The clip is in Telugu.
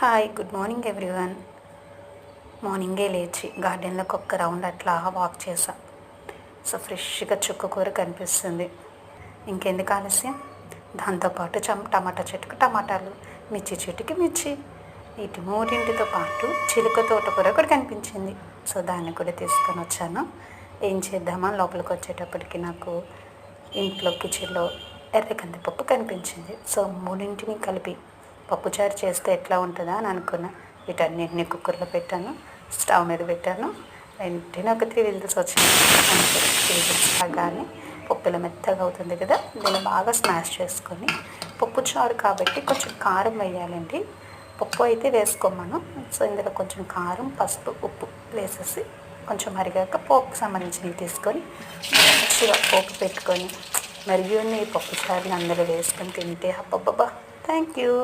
Hi good morning everyone. మార్నింగే లేచి గార్డెన్లోకి ఒక్క రౌండ్ అట్లా వాక్ చేసా. సో ఫ్రెష్గా చుక్క కూర కనిపిస్తుంది. ఇంకెందుకు ఆలస్యం, దాంతోపాటు టమాటా చెట్టుకు టమాటాలు, మిర్చి చెట్టుకి మిర్చి, వీటి మూడింటితో పాటు చిలుక తోటకూర కూడా కనిపించింది. సో దాన్ని కూడా తీసుకొని వచ్చాను. ఏం చేద్దామా లోపలికి వచ్చేటప్పటికి నాకు ఇంట్లో కిచెన్లో ఎర్ర కందిపప్పు కనిపించింది. సో మూడింటిని కలిపి పప్పుచారు చేస్తే ఎట్లా ఉంటుందా అని అనుకున్నా. వీటన్నిటిని కుక్కర్లో పెట్టాను, స్టవ్ మీద పెట్టాను. వెంటనే ఒక 3 విజిల్స్ వచ్చింది. అంతే, 3 విజిల్స్ రాగానే పప్పు ఇలా మెత్తగా అవుతుంది కదా, దీన్ని బాగా స్మాష్ చేసుకొని, పప్పు చారు కాబట్టి కొంచెం కారం వేయాలండి. పప్పు అయితే వేసుకోమను. సో ఇందులో కొంచెం కారం, పసుపు, ఉప్పు వేసేసి కొంచెం మరిగాక పోపుకు సంబంధించినవి తీసుకొని మంచిగా పోపు పెట్టుకొని మరియు ఈ పప్పు చారుని అందులో వేసుకొని తింటే అబ్బబ్బబ్బా. Thank you.